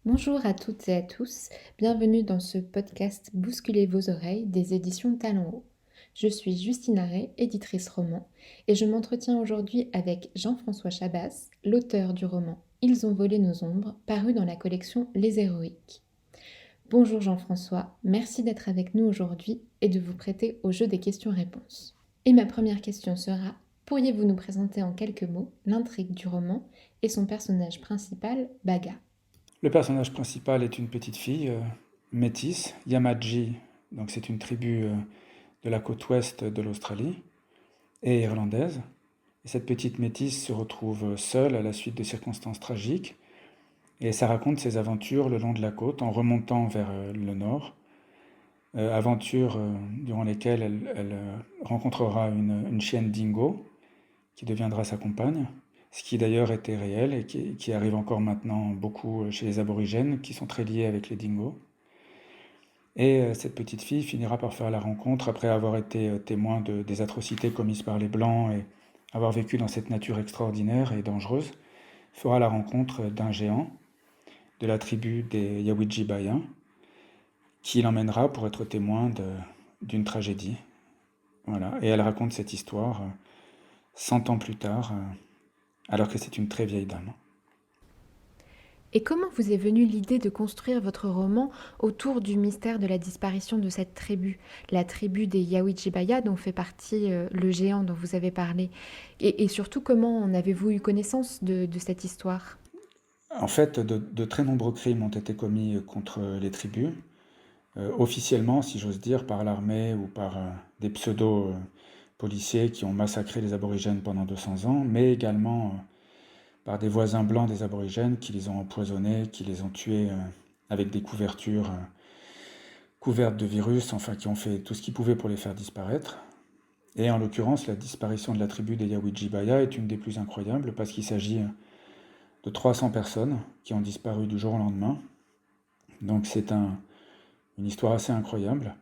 Bonjour à toutes et à tous, bienvenue dans ce podcast Bousculez vos oreilles des éditions Talent Haut. Je suis Justine Arrêt, éditrice roman, et je m'entretiens aujourd'hui avec Jean-François Chabas, l'auteur du roman Ils ont volé nos ombres, paru dans la collection Les Héroïques. Bonjour Jean-François, merci d'être avec nous aujourd'hui et de vous prêter au jeu des questions-réponses. Et ma première question sera, pourriez-vous nous présenter en quelques mots l'intrigue du roman et son personnage principal, Baga? Le personnage principal est une petite fille métisse, Yamadji, donc c'est une tribu de la côte ouest de l'Australie, et irlandaise. Et cette petite métisse se retrouve seule à la suite de circonstances tragiques, et ça raconte ses aventures le long de la côte en remontant vers le nord. Aventures durant lesquelles elle rencontrera une chienne dingo qui deviendra sa compagne, ce qui d'ailleurs était réel et qui arrive encore maintenant beaucoup chez les aborigènes qui sont très liés avec les dingos. Et cette petite fille finira par faire la rencontre après avoir été témoin des atrocités commises par les Blancs et avoir vécu dans cette nature extraordinaire et dangereuse, fera la rencontre d'un géant de la tribu des Yawijibaya qui l'emmènera pour être témoin d'une tragédie. Voilà. Et elle raconte cette histoire 100 ans plus tard, alors que c'est une très vieille dame. Et comment vous est venue l'idée de construire votre roman autour du mystère de la disparition de cette tribu, la tribu des Yawijibaya dont fait partie le géant dont vous avez parlé? Et surtout, comment en avez-vous eu connaissance de cette histoire? En fait, de très nombreux crimes ont été commis contre les tribus, officiellement, si j'ose dire, par l'armée ou par des pseudo-policiers qui ont massacré les aborigènes pendant 200 ans, mais également par des voisins blancs des aborigènes qui les ont empoisonnés, qui les ont tués avec des couvertures couvertes de virus, enfin qui ont fait tout ce qu'ils pouvaient pour les faire disparaître. Et en l'occurrence, la disparition de la tribu des Yawijibaya est une des plus incroyables parce qu'il s'agit de 300 personnes qui ont disparu du jour au lendemain. Donc c'est une histoire assez incroyable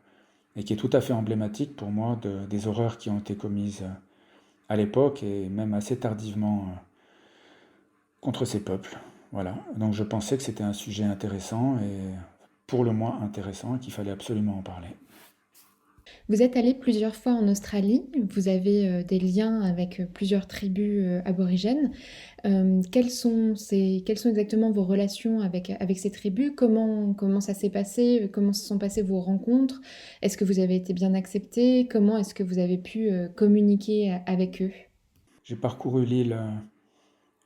et qui est tout à fait emblématique pour moi des horreurs qui ont été commises à l'époque et même assez tardivement contre ces peuples. Voilà. Donc je pensais que c'était un sujet intéressant et pour le moins intéressant et qu'il fallait absolument en parler. Vous êtes allé plusieurs fois en Australie, vous avez des liens avec plusieurs tribus aborigènes. Quelles sont exactement vos relations avec ces tribus? Comment ça s'est passé? Comment se sont passées vos rencontres? Est-ce que vous avez été bien accepté? Comment est-ce que vous avez pu communiquer avec eux? J'ai parcouru l'île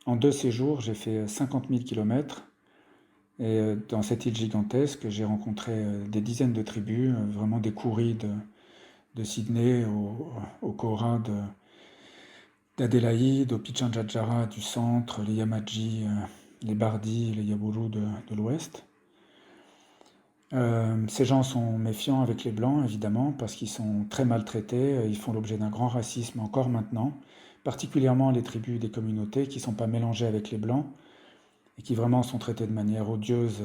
en 2 séjours, j'ai fait 50 000 kilomètres. Et dans cette île gigantesque, j'ai rencontré des dizaines de tribus, vraiment des Kouris de Sydney au Kora d'Adélaïde, au Pichanjadjara du centre, les Yamadji, les Bardi, les Yaburu de l'ouest. Ces gens sont méfiants avec les Blancs, évidemment, parce qu'ils sont très maltraités, ils font l'objet d'un grand racisme encore maintenant, particulièrement les tribus des communautés qui ne sont pas mélangées avec les Blancs et qui vraiment sont traitées de manière odieuse.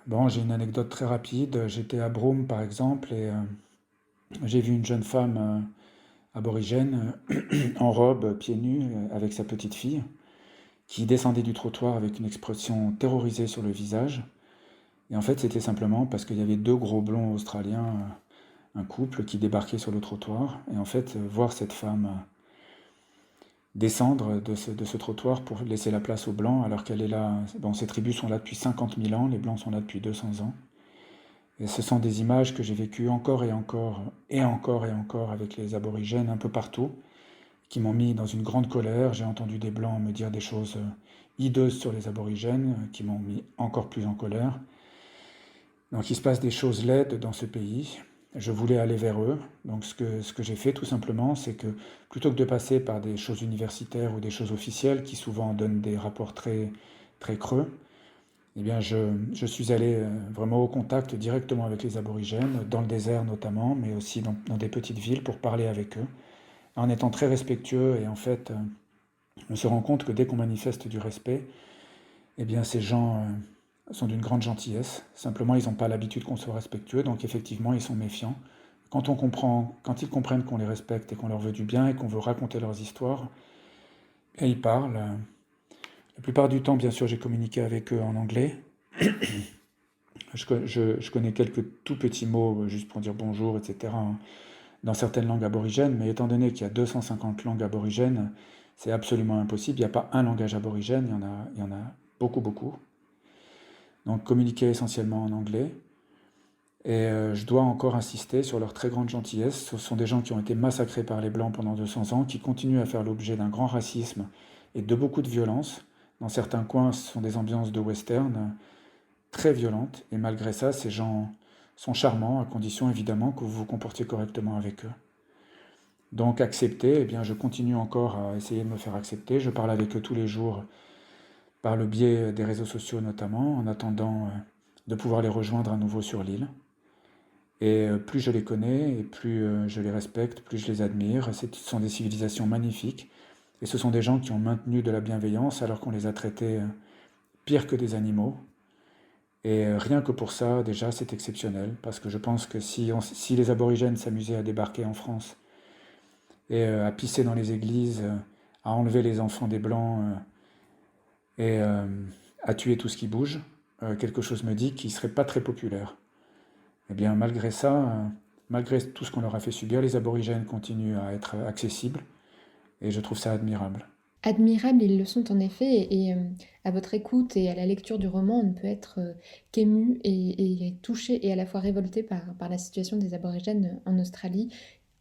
Bon, j'ai une anecdote très rapide. J'étais à Broome, par exemple, et j'ai vu une jeune femme aborigène en robe, pieds nus, avec sa petite fille, qui descendait du trottoir avec une expression terrorisée sur le visage. Et en fait, c'était simplement parce qu'il y avait deux gros blonds australiens, un couple, qui débarquaient sur le trottoir. Et en fait, voir cette femme descendre de ce trottoir pour laisser la place aux blancs, alors qu'elle est là. Bon, ces tribus sont là depuis 50 000 ans, les blancs sont là depuis 200 ans. Et ce sont des images que j'ai vécues encore et encore, et encore et encore avec les aborigènes un peu partout, qui m'ont mis dans une grande colère. J'ai entendu des blancs me dire des choses hideuses sur les aborigènes, qui m'ont mis encore plus en colère. Donc il se passe des choses laides dans ce pays. Je voulais aller vers eux. Donc ce que j'ai fait tout simplement, c'est que plutôt que de passer par des choses universitaires ou des choses officielles qui souvent donnent des rapports très, très creux, eh bien je suis allé vraiment au contact directement avec les aborigènes, dans le désert notamment, mais aussi dans des petites villes pour parler avec eux, en étant très respectueux. Et en fait, on se rend compte que dès qu'on manifeste du respect, eh bien ces gens sont d'une grande gentillesse. Simplement, ils n'ont pas l'habitude qu'on soit respectueux, donc effectivement, ils sont méfiants. Quand ils comprennent qu'on les respecte et qu'on leur veut du bien et qu'on veut raconter leurs histoires, et ils parlent. La plupart du temps, bien sûr, j'ai communiqué avec eux en anglais. Je connais quelques tout petits mots, juste pour dire bonjour, etc., hein, dans certaines langues aborigènes, mais étant donné qu'il y a 250 langues aborigènes, c'est absolument impossible. Il n'y a pas un langage aborigène, il y en a beaucoup, beaucoup. Donc communiquer essentiellement en anglais. Et je dois encore insister sur leur très grande gentillesse. Ce sont des gens qui ont été massacrés par les Blancs pendant 200 ans, qui continuent à faire l'objet d'un grand racisme et de beaucoup de violence. Dans certains coins, ce sont des ambiances de western très violentes. Et malgré ça, ces gens sont charmants, à condition évidemment que vous vous comportiez correctement avec eux. Donc accepter, eh bien, je continue encore à essayer de me faire accepter. Je parle avec eux tous les jours par le biais des réseaux sociaux notamment, en attendant de pouvoir les rejoindre à nouveau sur l'île. Et plus je les connais, et plus je les respecte, plus je les admire. Ce sont des civilisations magnifiques. Et ce sont des gens qui ont maintenu de la bienveillance alors qu'on les a traités pire que des animaux. Et rien que pour ça, déjà, c'est exceptionnel. Parce que je pense que si les aborigènes s'amusaient à débarquer en France et à pisser dans les églises, à enlever les enfants des Blancs et à tuer tout ce qui bouge, quelque chose me dit qu'ils ne seraient pas très populaires. Eh bien, malgré ça, malgré tout ce qu'on leur a fait subir, les aborigènes continuent à être accessibles et je trouve ça admirable. Admirables, ils le sont en effet, et à votre écoute et à la lecture du roman, on ne peut être qu'ému et touché et à la fois révolté par la situation des aborigènes en Australie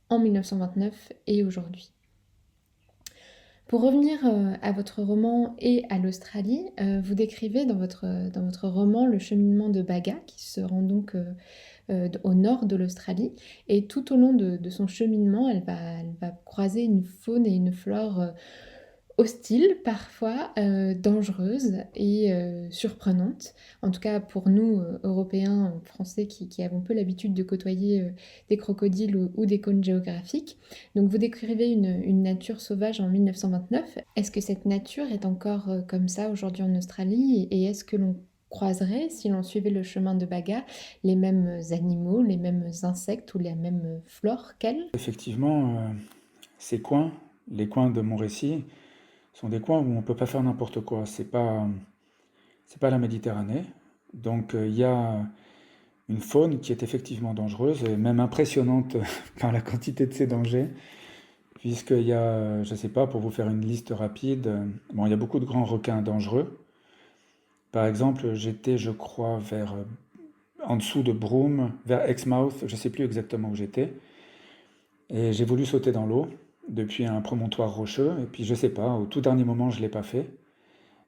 en 1929 et aujourd'hui. Pour revenir à votre roman et à l'Australie, vous décrivez dans votre roman le cheminement de Baga, qui se rend donc au nord de l'Australie. Et tout au long de son cheminement, elle va croiser une faune et une flore hostile, parfois dangereuse et surprenante. En tout cas pour nous, Européens, Français, qui avons peu l'habitude de côtoyer des crocodiles ou des cônes géographiques. Donc vous décrivez une nature sauvage en 1929. Est-ce que cette nature est encore comme ça aujourd'hui en Australie? Et est-ce que l'on croiserait, si l'on suivait le chemin de Baga, les mêmes animaux, les mêmes insectes ou la même flore qu'elle? Effectivement, ces coins, les coins de mon récit, sont des coins où on ne peut pas faire n'importe quoi. C'est pas la Méditerranée. Donc il y a une faune qui est effectivement dangereuse et même impressionnante par la quantité de ses dangers. Puisqu'il y a, je ne sais pas, pour vous faire une liste rapide, bon, il y a beaucoup de grands requins dangereux. Par exemple, j'étais, je crois, en dessous de Broome, vers Exmouth, je ne sais plus exactement où j'étais. Et j'ai voulu sauter dans l'eau depuis un promontoire rocheux. Et puis, je ne sais pas, au tout dernier moment, je ne l'ai pas fait.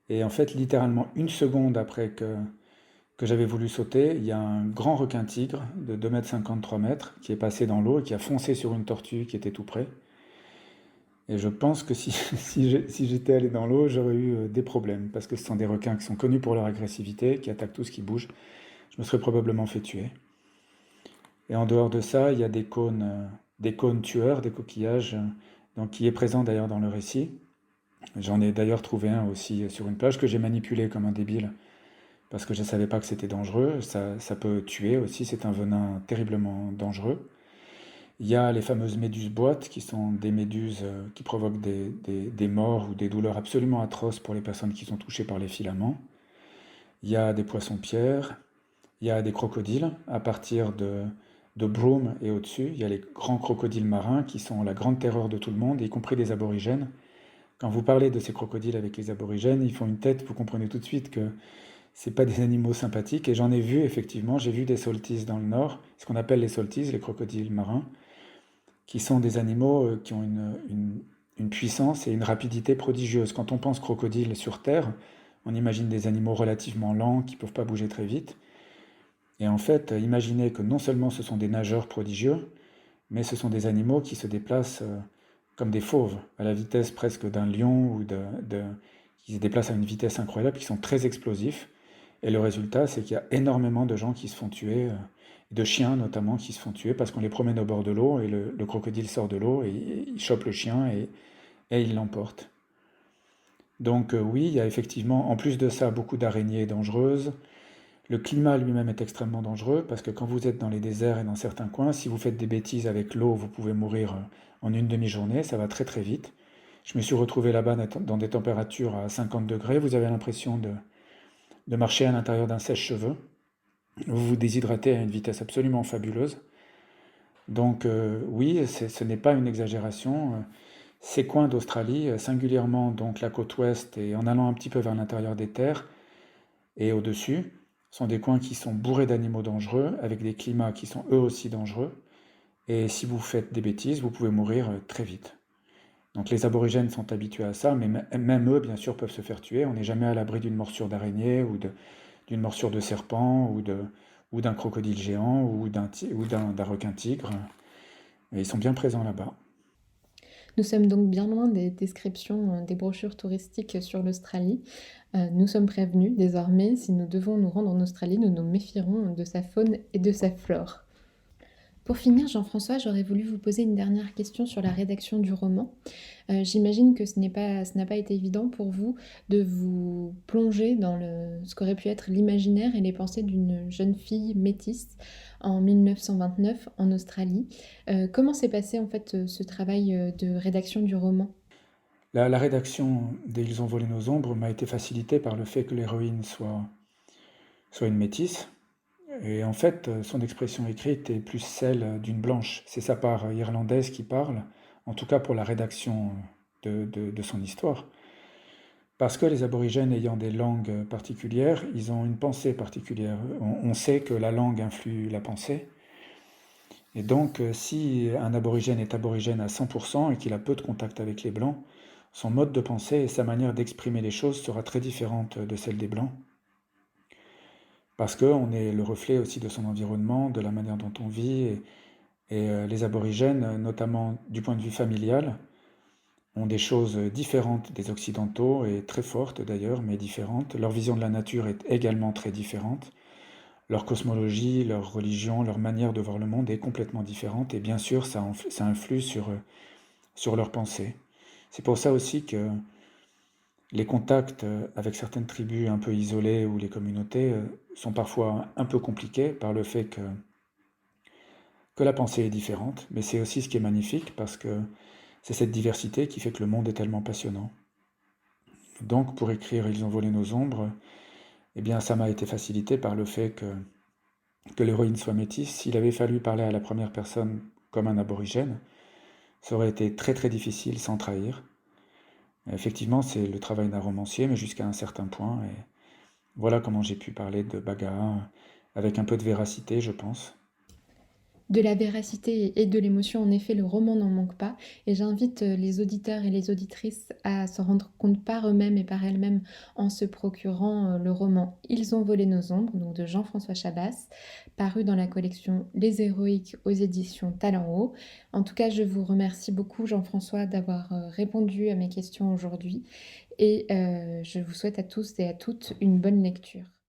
Et en fait, littéralement une seconde après que j'avais voulu sauter, il y a un grand requin tigre de 2,50 m, 3 mètres qui est passé dans l'eau et qui a foncé sur une tortue qui était tout près. Et je pense que si j'étais allé dans l'eau, j'aurais eu des problèmes, parce que ce sont des requins qui sont connus pour leur agressivité, qui attaquent tout ce qui bouge. Je me serais probablement fait tuer. Et en dehors de ça, il y a des cônes tueurs, des coquillages, donc qui est présent d'ailleurs dans le récit. J'en ai d'ailleurs trouvé un aussi sur une plage que j'ai manipulé comme un débile, parce que je ne savais pas que c'était dangereux. Ça peut tuer aussi, c'est un venin terriblement dangereux. Il y a les fameuses méduses boîtes, qui sont des méduses qui provoquent des morts ou des douleurs absolument atroces pour les personnes qui sont touchées par les filaments. Il y a des poissons-pierres, il y a des crocodiles à partir de Broome et au-dessus. Il y a les grands crocodiles marins qui sont la grande terreur de tout le monde, y compris des aborigènes. Quand vous parlez de ces crocodiles avec les aborigènes, ils font une tête, vous comprenez tout de suite que c'est pas des animaux sympathiques. Et j'en ai vu effectivement, j'ai vu des salties dans le nord, ce qu'on appelle les salties, les crocodiles marins, qui sont des animaux qui ont une puissance et une rapidité prodigieuse. Quand on pense crocodile sur Terre, on imagine des animaux relativement lents qui ne peuvent pas bouger très vite. Et en fait, imaginez que non seulement ce sont des nageurs prodigieux, mais ce sont des animaux qui se déplacent comme des fauves, à la vitesse presque d'un lion, qui se déplacent à une vitesse incroyable, qui sont très explosifs. Et le résultat, c'est qu'il y a énormément de gens qui se font tuer, de chiens notamment qui se font tuer parce qu'on les promène au bord de l'eau et le crocodile sort de l'eau et il chope le chien et il l'emporte. Donc oui, il y a effectivement, en plus de ça, beaucoup d'araignées dangereuses. Le climat lui-même est extrêmement dangereux parce que quand vous êtes dans les déserts et dans certains coins, si vous faites des bêtises avec l'eau, vous pouvez mourir en une demi-journée, ça va très très vite. Je me suis retrouvé là-bas dans des températures à 50 degrés. Vous avez l'impression de marcher à l'intérieur d'un sèche-cheveux. Vous vous déshydratez à une vitesse absolument fabuleuse. Donc oui, ce n'est pas une exagération. Ces coins d'Australie, singulièrement donc la côte ouest et en allant un petit peu vers l'intérieur des terres et au-dessus, sont des coins qui sont bourrés d'animaux dangereux, avec des climats qui sont eux aussi dangereux. Et si vous faites des bêtises, vous pouvez mourir très vite. Donc les aborigènes sont habitués à ça, mais même eux, bien sûr, peuvent se faire tuer. On n'est jamais à l'abri d'une morsure d'araignée ou d'une morsure de serpent ou d'un crocodile géant ou d'un requin tigre. Et ils sont bien présents là-bas. Nous sommes donc bien loin des descriptions des brochures touristiques sur l'Australie. Nous sommes prévenus désormais, si nous devons nous rendre en Australie, nous nous méfierons de sa faune et de sa flore. Pour finir, Jean-François, j'aurais voulu vous poser une dernière question sur la rédaction du roman. J'imagine que ce n'a pas été évident pour vous de vous plonger dans ce qu'aurait pu être l'imaginaire et les pensées d'une jeune fille métisse en 1929 en Australie. Comment s'est passé en fait ce travail de rédaction du roman? La rédaction des Ils ont volé nos ombres m'a été facilitée par le fait que l'héroïne soit une métisse. Et en fait, son expression écrite est plus celle d'une blanche. C'est sa part irlandaise qui parle, en tout cas pour la rédaction de son histoire. Parce que les aborigènes ayant des langues particulières, ils ont une pensée particulière. On sait que la langue influe la pensée. Et donc, si un aborigène est aborigène à 100% et qu'il a peu de contact avec les blancs, son mode de pensée et sa manière d'exprimer les choses sera très différente de celle des blancs. Parce qu'on est le reflet aussi de son environnement, de la manière dont on vit. Et les aborigènes, notamment du point de vue familial, ont des choses différentes des occidentaux, et très fortes d'ailleurs, mais différentes. Leur vision de la nature est également très différente. Leur cosmologie, leur religion, leur manière de voir le monde est complètement différente. Et bien sûr, ça influe sur leur pensée. C'est pour ça aussi que les contacts avec certaines tribus un peu isolées ou les communautés sont parfois un peu compliqués par le fait que la pensée est différente, mais c'est aussi ce qui est magnifique parce que c'est cette diversité qui fait que le monde est tellement passionnant. Donc pour écrire Ils ont volé nos ombres, eh bien ça m'a été facilité par le fait que l'héroïne soit métisse. S'il avait fallu parler à la première personne comme un aborigène, ça aurait été très très difficile sans trahir. Effectivement, c'est le travail d'un romancier, mais jusqu'à un certain point. Et voilà comment j'ai pu parler de Baga avec un peu de véracité, je pense. De la véracité et de l'émotion, en effet, le roman n'en manque pas. Et j'invite les auditeurs et les auditrices à se rendre compte par eux-mêmes et par elles-mêmes en se procurant le roman Ils ont volé nos ombres, donc de Jean-François Chabas, paru dans la collection Les Héroïques aux éditions Talent Haut. En tout cas, je vous remercie beaucoup, Jean-François, d'avoir répondu à mes questions aujourd'hui. Et je vous souhaite à tous et à toutes une bonne lecture.